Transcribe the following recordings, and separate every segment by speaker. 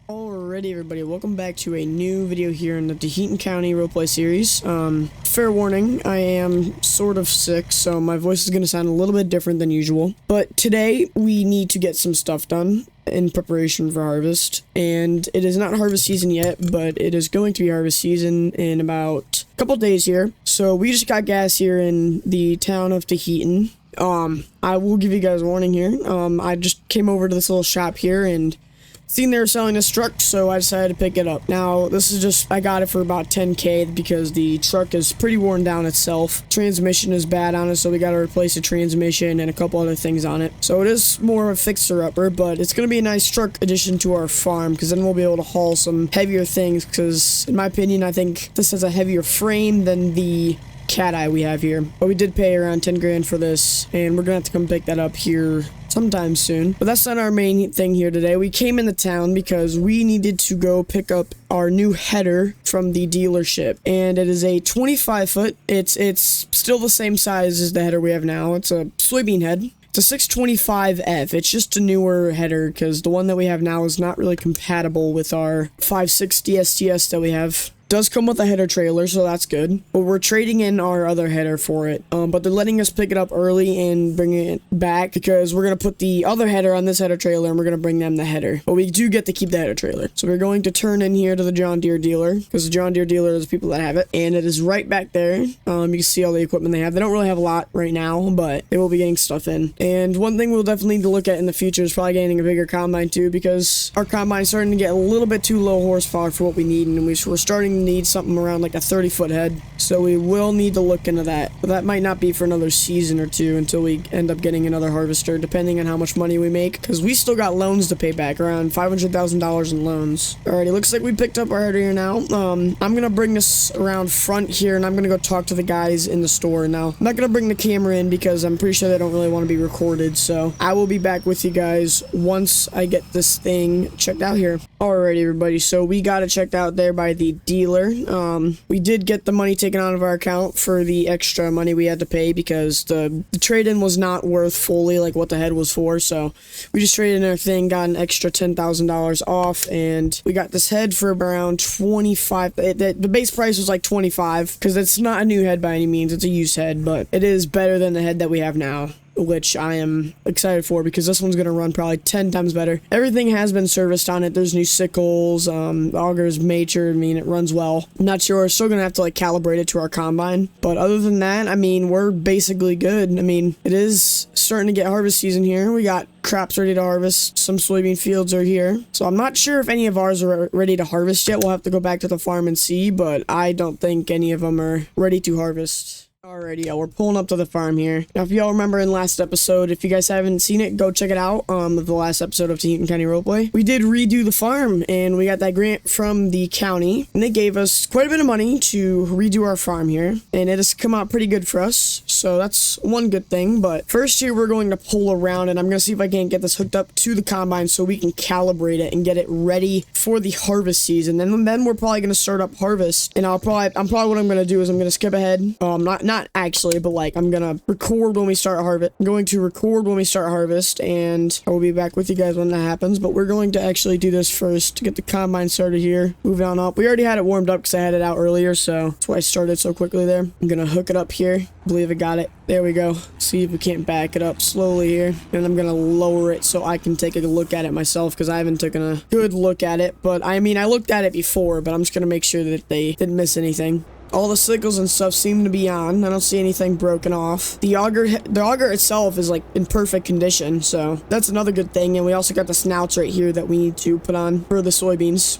Speaker 1: Alrighty everybody, welcome back to a new video here in the Taheton County roleplay series. Fair warning, I am sort of sick, so my voice is going to sound a little bit different than usual. But today, we need to get some stuff done in preparation for harvest. And it is not harvest season yet, but it is going to be harvest season in about a couple days here. So we just got gas here in the town of Taheton. I will give you guys a warning here. I just came over to this little shop here and seen they were selling this truck, so I decided to pick it up. Now, this is just, I got it for about 10K because the truck is pretty worn down itself. Transmission is bad on it, so we got to replace the transmission and a couple other things on it. So it is more of a fixer-upper, but it's going to be a nice truck addition to our farm because then we'll be able to haul some heavier things because, in my opinion, I think this has a heavier frame than the Cat Eye we have here. But we did pay around 10 grand for this, and we're going to have to come pick that up here sometime soon. But that's not our main thing here today. We came into town because we needed to go pick up our new header from the dealership, and it is a 25 foot. It's still the same size as the header we have now. It's a soybean head. It's a 625F. It's just a newer header because the one that we have now is not really compatible with our 560 STS that we have. Does come with a header trailer, so that's good. But we're trading in our other header for it. But they're letting us pick it up early and bring it back because we're going to put the other header on this header trailer and we're going to bring them the header. But we do get to keep the header trailer. So we're going to turn in here to the John Deere dealer because the John Deere dealer is the people that have it. And it is right back there. You can see all the equipment they have. They don't really have a lot right now, but they will be getting stuff in. And one thing we'll definitely need to look at in the future is probably getting a bigger combine too because our combine is starting to get a little bit too low horsepower for what we need. And we're starting to need something around like a 30-foot head, so we will need to look into that. But that might not be for another season or two until we end up getting another harvester, depending on how much money we make, because we still got loans to pay back, around $500,000 in loans. Alrighty, looks like we picked up our header here now. I'm gonna bring this around front here, and I'm gonna go talk to the guys in the store now. I'm not gonna bring the camera in because I'm pretty sure they don't really want to be recorded, so I will be back with you guys once I get this thing checked out here. Alrighty, everybody, so we got it checked out there by the dealer. We did get the money taken out of our account for the extra money we had to pay because the trade-in was not worth fully like what the head was for, so we just traded in our thing, got an extra $10,000 off, and we got this head for around 25. The base price was like 25 because it's not a new head by any means, it's a used head, but it is better than the head that we have now, which I am excited for because this one's going to run probably 10 times better. Everything has been serviced on it. There's new sickles, the auger's matured. I mean, it runs well. Not sure. We're still going to have to like calibrate it to our combine. But other than that, I mean, we're basically good. I mean, it is starting to get harvest season here. We got crops ready to harvest. Some soybean fields are here. So I'm not sure if any of ours are ready to harvest yet. We'll have to go back to the farm and see, but I don't think any of them are ready to harvest. Alrighty, yeah, we're pulling up to the farm here. Now, if y'all remember in last episode, if you guys haven't seen it, go check it out, the last episode of Taheton County Roleplay. We did redo the farm, and we got that grant from the county, and they gave us quite a bit of money to redo our farm here, and it has come out pretty good for us, so that's one good thing. But first here, we're going to pull around, and I'm going to see if I can't get this hooked up to the combine so we can calibrate it and get it ready for the harvest season. And then we're probably going to start up harvest, and what I'm going to do is I'm going to skip ahead, not actually, but like I'm gonna record when we start harvest. I'm going to record when we start harvest, and I will be back with you guys when that happens. But we're going to actually do this first to get the combine started here. Move on up. We already had it warmed up because I had it out earlier, so that's why I started so quickly there. I'm gonna hook it up here. I believe I got it. There we go. See if we can't back it up slowly here, and I'm gonna lower it so I can take a look at it myself because I haven't taken a good look at it. But I mean, I looked at it before, but I'm just gonna make sure that they didn't miss anything. All the sickles and stuff seem to be on. I don't see anything broken off. The auger itself is like in perfect condition, so that's another good thing. And we also got the snouts right here that we need to put on for the soybeans.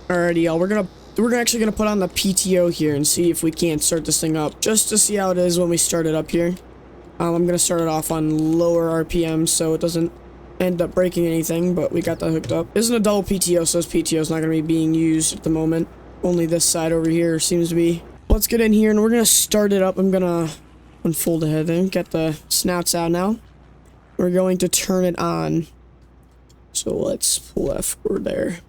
Speaker 1: Alrighty, y'all. We're actually gonna put on the PTO here and see if we can't start this thing up, just to see how it is when we start it up here. I'm gonna start it off on lower RPM so it doesn't end up breaking anything, but we got that hooked up. This isn't a double PTO, so this PTO is not gonna be being used at the moment. Only this side over here seems to be. Let's get in here and we're gonna start it up. I'm gonna unfold the head and get the snouts out now. We're going to turn it on. So let's pull that forward there.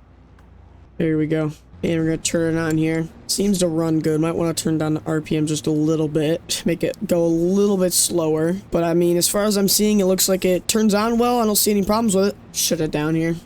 Speaker 1: There we go. And we're gonna turn it on here. Seems to run good. Might want to turn down the RPM just a little bit. Make it go a little bit slower. But I mean, as far as I'm seeing, it looks like it turns on well. I don't see any problems with it. Shut it down here.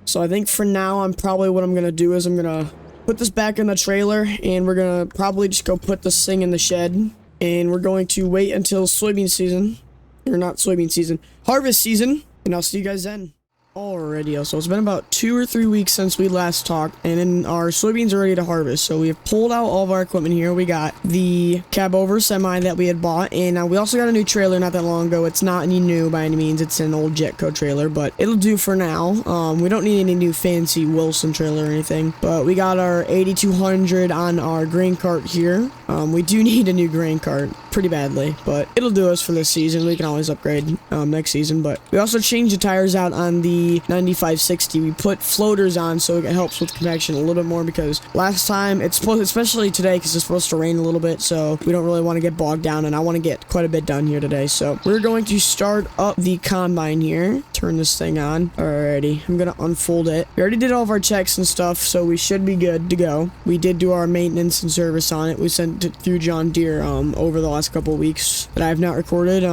Speaker 1: So I think for now, what I'm gonna do is I'm gonna put this back in the trailer, and we're gonna probably just go put this thing in the shed, and we're going to wait until soybean season, or not soybean season, harvest season, and I'll see you guys then. Alrighty, so it's been about 2 or 3 weeks since we last talked, and then our soybeans are ready to harvest. So we have pulled out all of our equipment here. We got the cab over semi that we had bought, and we also got a new trailer not that long ago. It's not any new by any means. It's an old Jetco trailer, but it'll do for now. We don't need any new fancy Wilson trailer or anything, but we got our 8200 on our grain cart here. We do need a new grain cart pretty badly, but it'll do us for this season. We can always upgrade next season. But we also changed the tires out on the 9560. We put floaters on so it helps with compaction a little bit more, because last time it's supposed, especially today, because it's supposed to rain a little bit, so we don't really want to get bogged down, and I want to get quite a bit done here today. So we're going to start up the combine here, turn this thing on. Alrighty, I'm gonna unfold it. We already did all of our checks and stuff, so we should be good to go. We did do our maintenance and service on it. We sent it through John Deere over the last couple of weeks that I have not recorded.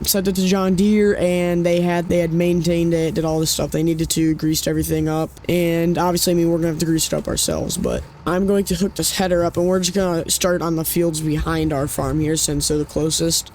Speaker 1: Sent it to John Deere, and they had maintained it, did all this stuff they needed to, greased everything up, and obviously, I mean, we're gonna have to grease it up ourselves, but I'm going to hook this header up, and we're just gonna start on the fields behind our farm here, since they're the closest,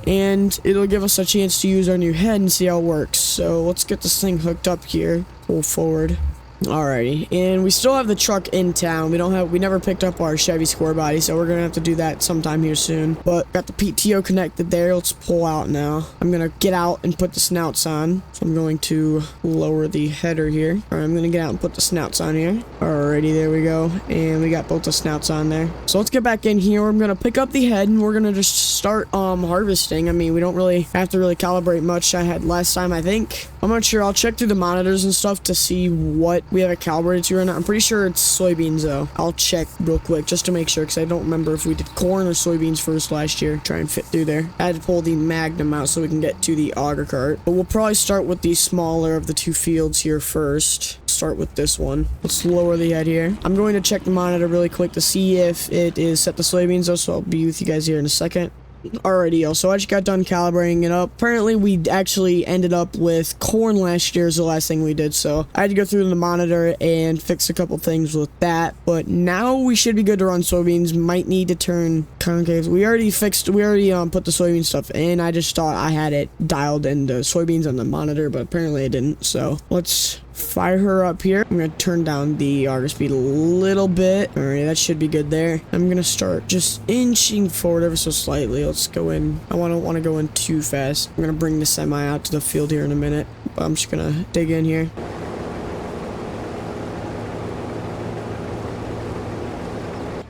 Speaker 1: and it'll give us a chance to use our new head and see how it works. So let's get this thing hooked up here, pull forward. Alrighty, and we still have the truck in town. We never picked up our Chevy square body, so we're gonna have to do that sometime here soon. But got the PTO connected there. Let's pull out now. I'm gonna get out and put the snouts on. So I'm going to lower the header here. Alright, I'm gonna get out and put the snouts on here. Alrighty, there we go. And we got both the snouts on there. So let's get back in here. I'm gonna pick up the head, and we're gonna just start harvesting. I mean, we don't really have to calibrate much. I had last time, I think. I'm not sure. I'll check through the monitors and stuff to see what we have it calibrated to or not. I'm pretty sure it's soybeans though. I'll check real quick just to make sure, because I don't remember if we did corn or soybeans first last year. Try and fit through there. I had to pull the Magnum out so we can get to the auger cart. But we'll probably start with the smaller of the two fields here first. Start with this one. Let's lower the head here. I'm going to check the monitor really quick to see if it is set to soybeans though, so I'll be with you guys here in a second. Alrighty, so I just got done calibrating it up. Apparently, we actually ended up with corn last year is the last thing we did, so I had to go through the monitor and fix a couple things with that. But now we should be good to run soybeans. Might need to turn concave. We already put the soybean stuff in. I just thought I had it dialed into soybeans on the monitor, but apparently I didn't. So let's fire her up here. I'm gonna turn down the auger speed a little bit. Alright, that should be good there. I'm gonna start just inching forward ever so slightly. Let's go in. I don't want to go in too fast. I'm gonna bring the semi out to the field here in a minute, but I'm just gonna dig in here.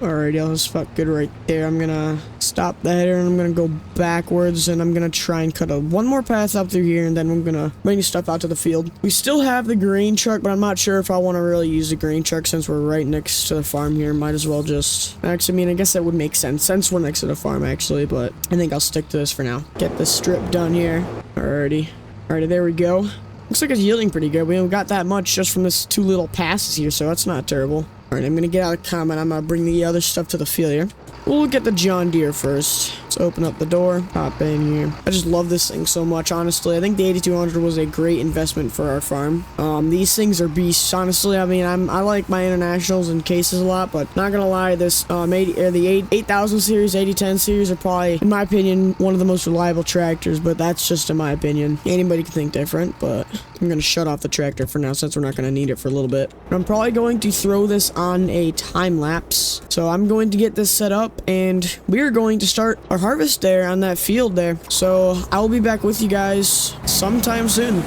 Speaker 1: Alrighty, I'll just fuck good right there. I'm gonna stop the header, and I'm gonna go backwards, and I'm gonna try and cut one more path up through here, and then I'm gonna bring the stuff out to the field. We still have the grain truck, but I'm not sure if I want to really use the grain truck since we're right next to the farm here. Might as well just... Actually, I mean, I guess that would make sense since we're next to the farm, actually, but I think I'll stick to this for now. Get this strip done here. Alrighty, there we go. Looks like it's yielding pretty good. We haven't got that much just from this 2 little passes here, so that's not terrible. Alright, I'm gonna get out of the comment. I'm gonna bring the other stuff to the field here. We'll get the John Deere first. Let's open up the door, hop in here. I just love this thing so much, honestly. I think the 8200 was a great investment for our farm. These things are beasts, honestly. I mean, I like my internationals and cases a lot, but not gonna lie, this the 8000 series, 8010 series are probably, in my opinion, one of the most reliable tractors, but that's just in my opinion. Anybody can think different, but I'm gonna shut off the tractor for now since we're not gonna need it for a little bit. I'm probably going to throw this on a time lapse. So I'm going to get this set up, and we're going to start our harvest there on that field there. So I'll be back with you guys sometime soon.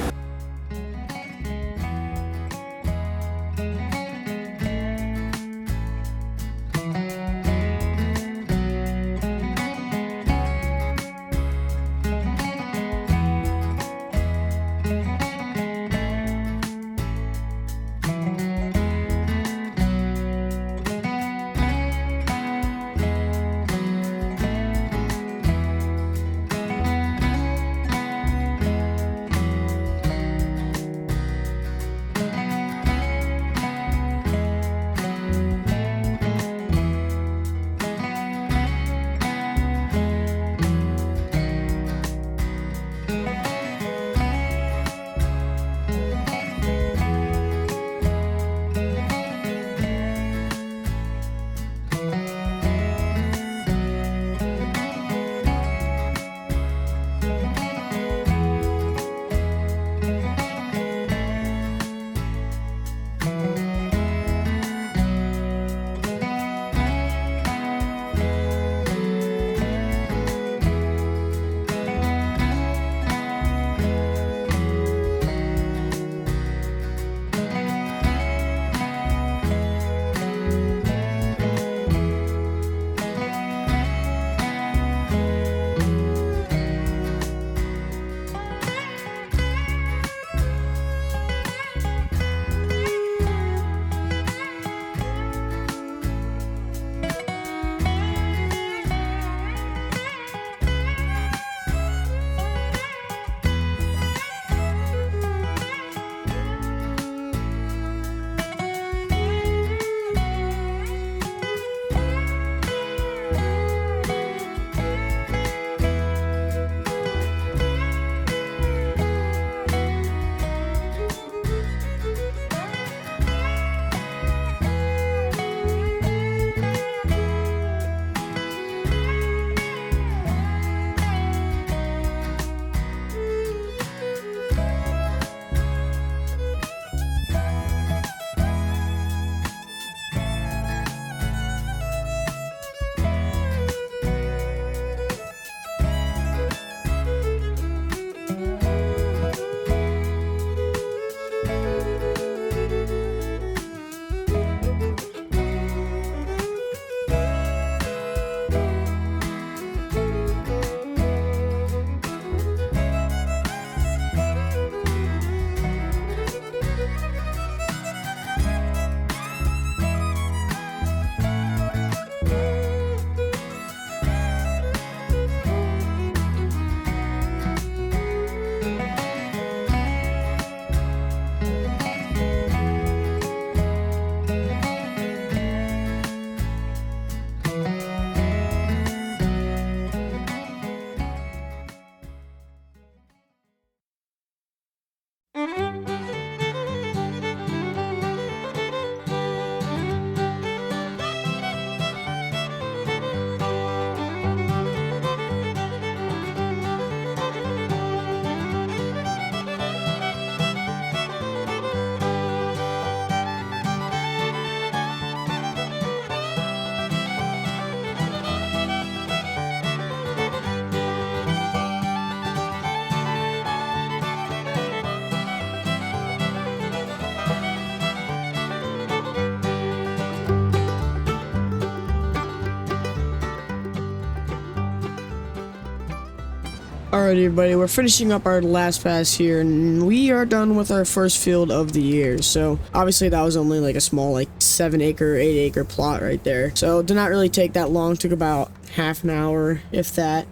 Speaker 1: Alright everybody, we're finishing up our last pass here, and we are done with our first field of the year. So obviously that was only like a small like 7-acre, 8-acre plot right there. So it did not really take that long, took about half an hour, if that.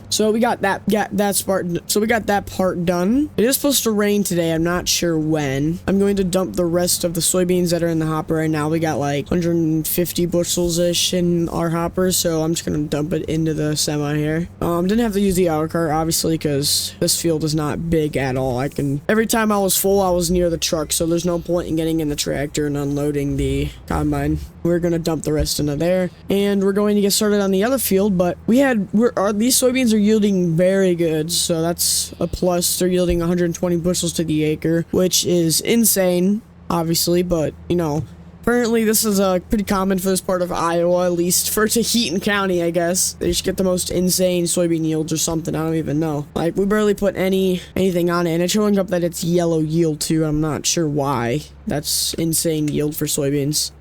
Speaker 1: So we got that part done. It is supposed to rain today, I'm not sure when. I'm going to dump the rest of the soybeans that are in the hopper right now. We got like 150 bushels-ish in our hopper, so I'm just gonna dump it into the semi here. Didn't have to use the auto cart, obviously, because this field is not big at all. Every time I was full, I was near the truck, so there's no point in getting in the tractor and unloading the combine. We're gonna dump the rest into there, and we're going to get started on the other field. But these soybeans are yielding very good, so that's a plus. They're yielding 120 bushels to the acre, which is insane, obviously, but you know, apparently this is pretty common for this part of Iowa, at least for Taheton County, I guess. They just get the most insane soybean yields or something, I don't even know. Like, we barely put anything on it, and it's showing up that it's yellow yield too. I'm not sure why. That's insane yield for soybeans.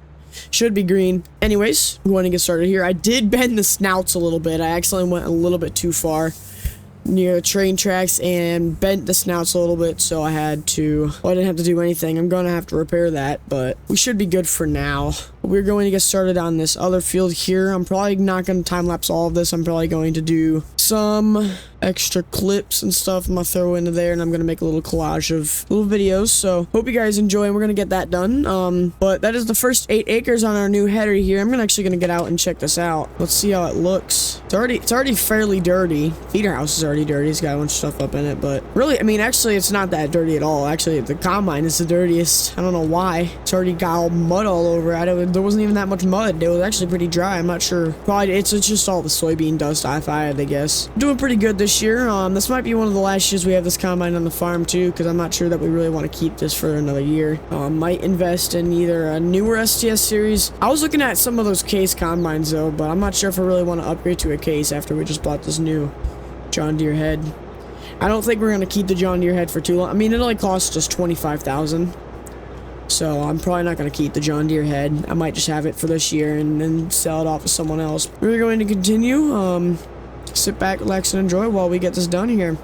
Speaker 1: Should be green. Anyways, I'm going to get started here. I did bend the snouts a little bit. I accidentally went a little bit too far near the train tracks and bent the snouts a little bit, so I had to, well, I didn't have to do anything. I'm gonna have to repair that, but we should be good for now. We're going to get started on this other field here. I'm probably not going to time-lapse all of this. I'm probably going to do some extra clips and stuff I'm gonna throw into there, and I'm gonna make a little collage of little videos. So hope you guys enjoy, and we're gonna get that done. But that is the first 8 acres on our new header here. I'm actually gonna get out and check this out. Let's see how it looks. It's already fairly dirty. Feeder house is already dirty. It's got a bunch of stuff up in it, but really, I mean, actually, it's not that dirty at all. Actually, the combine is the dirtiest. I don't know why. It's already got all mud all over it. There wasn't even that much mud. It was actually pretty dry. I'm not sure. Probably it's just all the soybean dust I've had, I guess. Doing pretty good this year. This might be one of the last years we have this combine on the farm too, because I'm not sure that we really want to keep this for another year. Might invest in either a newer STS series. I was looking at some of those case combines though, but I'm not sure if I really want to upgrade to a case after we just bought this new John Deere head. I don't think we're going to keep the John Deere head for too long. I mean, it only costs us $25,000. So I'm probably not going to keep the John Deere head. I might just have it for this year and then sell it off to someone else. We're going to continue. Sit back, relax, and enjoy while we get this done here.